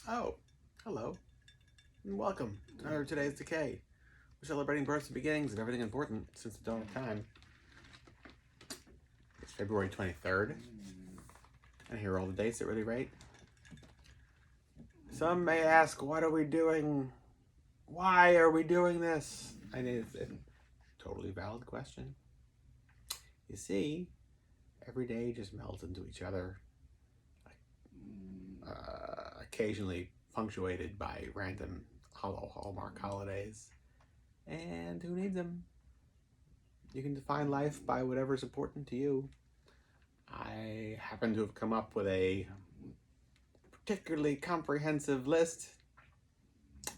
Oh, hello, and welcome to today's Decay. We're celebrating births and beginnings and everything important since the dawn of time. It's February 23rd, and here are all the dates that really rate. Some may ask, why are we doing this? I mean, it's a totally valid question. You see, every day just melds into each other, occasionally punctuated by random Hallmark holidays. And who needs them? You can define life by whatever's important to you. I happen to have come up with a particularly comprehensive list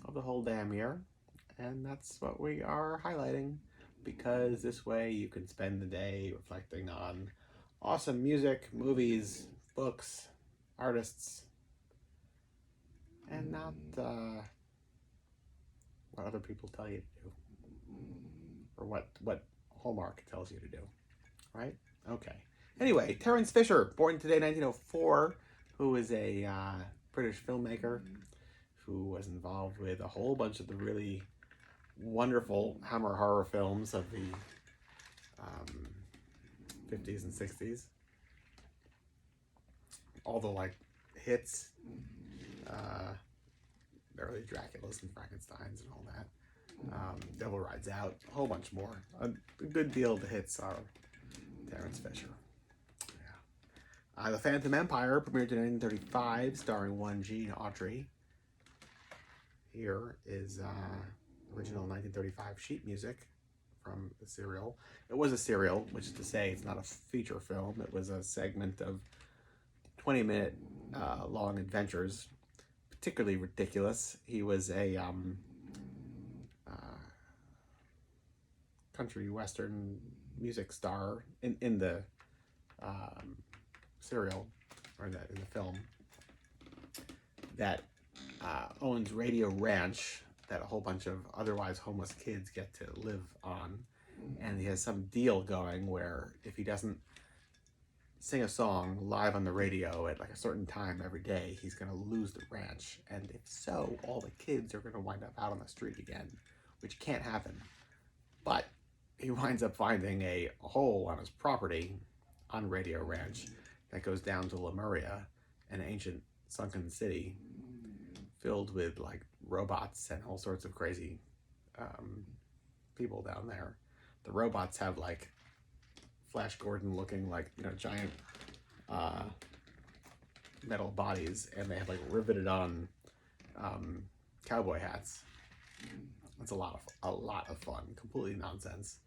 of the whole damn year, and that's what we are highlighting, because this way you can spend the day reflecting on awesome music, movies, books, artists, and not what other people tell you to do, or what Hallmark tells you to do, right? Okay. Anyway, Terence Fisher, born today, 1904, who is a British filmmaker who was involved with a whole bunch of the really wonderful Hammer horror films of the 50s and 60s. All the hits, early Draculas and Frankensteins and all that. Devil Rides Out, a whole bunch more. A good deal of the hits are Terence Fisher. Yeah. The Phantom Empire premiered in 1935, starring one Gene Autry. Here is original 1935 sheet music from the serial. It was a serial, which is to say it's not a feature film. It was a segment of 20-minute long adventures, particularly ridiculous. He was a country western music star in the serial, or in the film, that owns Radio Ranch that a whole bunch of otherwise homeless kids get to live on. And he has some deal going where if he doesn't sing a song live on the radio at a certain time every day, he's going to lose the ranch. And if so, all the kids are going to wind up out on the street again, which can't happen. But he winds up finding a hole on his property on Radio Ranch that goes down to Lemuria, an ancient sunken city filled with robots and all sorts of crazy people down there. The robots have Flash Gordon looking giant metal bodies, and they have riveted on cowboy hats. It's a lot of fun, completely nonsense.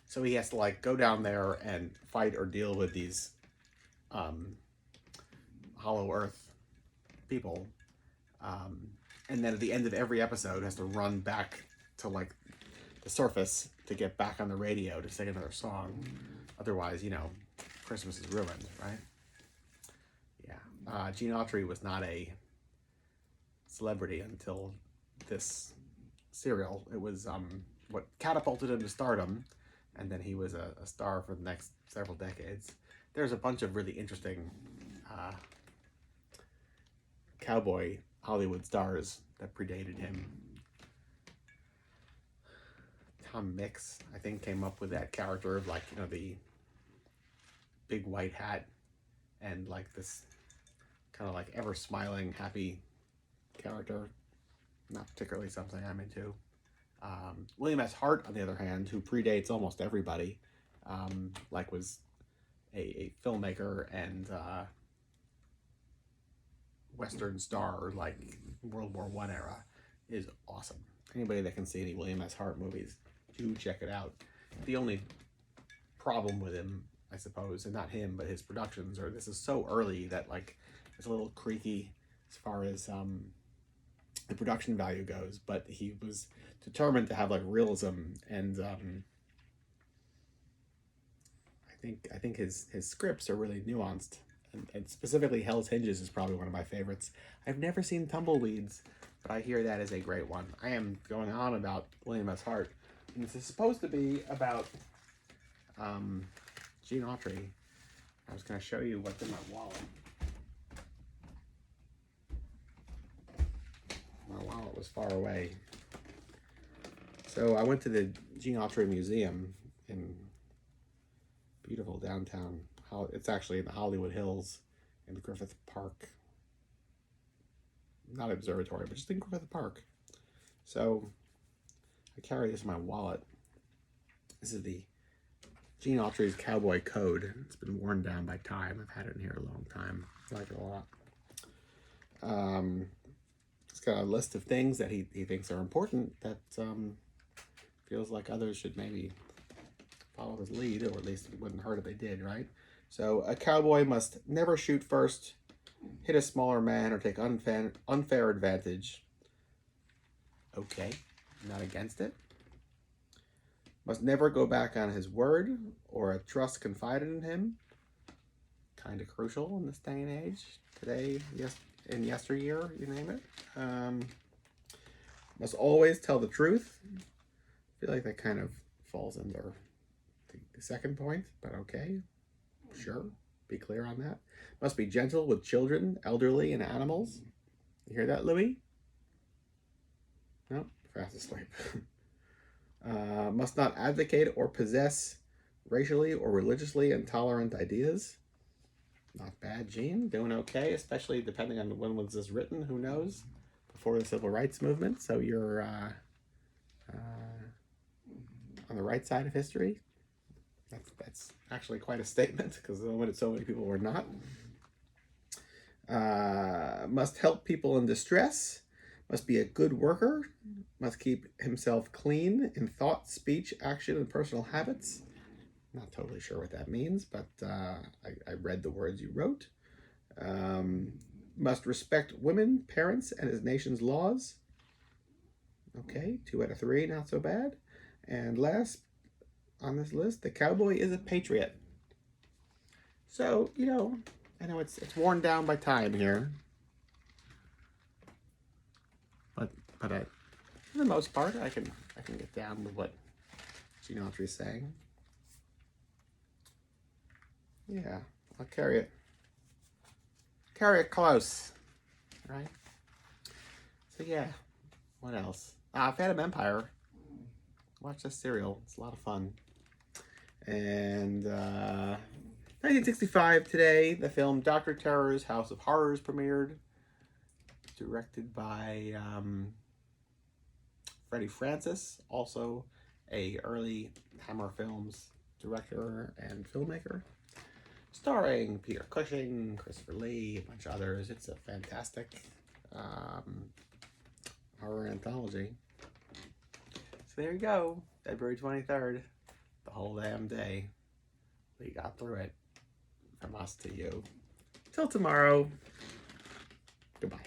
So he has to go down there and fight or deal with these Hollow Earth people, and then at the end of every episode has to run back to the surface to get back on the radio to sing another song. Otherwise, Christmas is ruined, right? Yeah. Gene Autry was not a celebrity until this serial. It was what catapulted him to stardom, and then he was a star for the next several decades. There's a bunch of really interesting cowboy Hollywood stars that predated him. Tom Mix, I think, came up with that character of the big white hat and this kind of ever smiling, happy character. Not particularly something I'm into. William S. Hart, on the other hand, who predates almost everybody, was a filmmaker and Western star, World War I era, is awesome. Anybody that can see any William S. Hart movies, do check it out. The only problem with him, I suppose, and not him, but his productions, are this is so early that it's a little creaky as far as the production value goes, but he was determined to have realism, and I think his scripts are really nuanced, and specifically Hell's Hinges is probably one of my favorites. I've never seen Tumbleweeds, but I hear that is a great one. I am going on about William S. Hart, and this is supposed to be about Gene Autry. I was going to show you what's in my wallet. My wallet was far away. So I went to the Gene Autry Museum in beautiful downtown. It's actually in the Hollywood Hills in Griffith Park. Not observatory, but just in Griffith Park. So I carry this in my wallet. This is the Gene Autry's Cowboy Code. It's been worn down by time. I've had it in here a long time. I like it a lot. It's got a list of things that he thinks are important that feels like others should maybe follow his lead, or at least it wouldn't hurt if they did, right? So a cowboy must never shoot first, hit a smaller man, or take unfair advantage. Okay, not against it. Must never go back on his word or a trust confided in him. Kind of crucial in this day and age. Today, yes, in yesteryear, you name it. Must always tell the truth. I feel like that kind of falls under the second point, but okay. Sure, be clear on that. Must be gentle with children, elderly, and animals. You hear that, Louis? No, fast asleep. Must not advocate or possess racially or religiously intolerant ideas. Not bad, Gene. Doing okay, especially depending on when was this written. Who knows? Before the Civil Rights Movement. So you're on the right side of history. That's actually quite a statement, because so many people were not. Must help people in distress. Must be a good worker. Must keep himself clean in thought, speech, action, and personal habits. Not totally sure what that means, but I read the words you wrote. Must respect women, parents, and his nation's laws. Okay, 2 out of 3, not so bad. And last on this list, the cowboy is a patriot. So, I know it's worn down by time here. But for the most part, I can get down with what Gene Autry is saying. Yeah, I'll carry it close, right? So yeah, what else? Phantom Empire. Watch this serial. It's a lot of fun. And 1965 today, the film Dr. Terror's House of Horrors premiered. Directed by Freddie Francis, also a early Hammer Films director and filmmaker. Starring Peter Cushing, Christopher Lee, a bunch of others. It's a fantastic horror anthology. So there you go, February 23rd, the whole damn day. We got through it, from us to you. Till tomorrow, goodbye.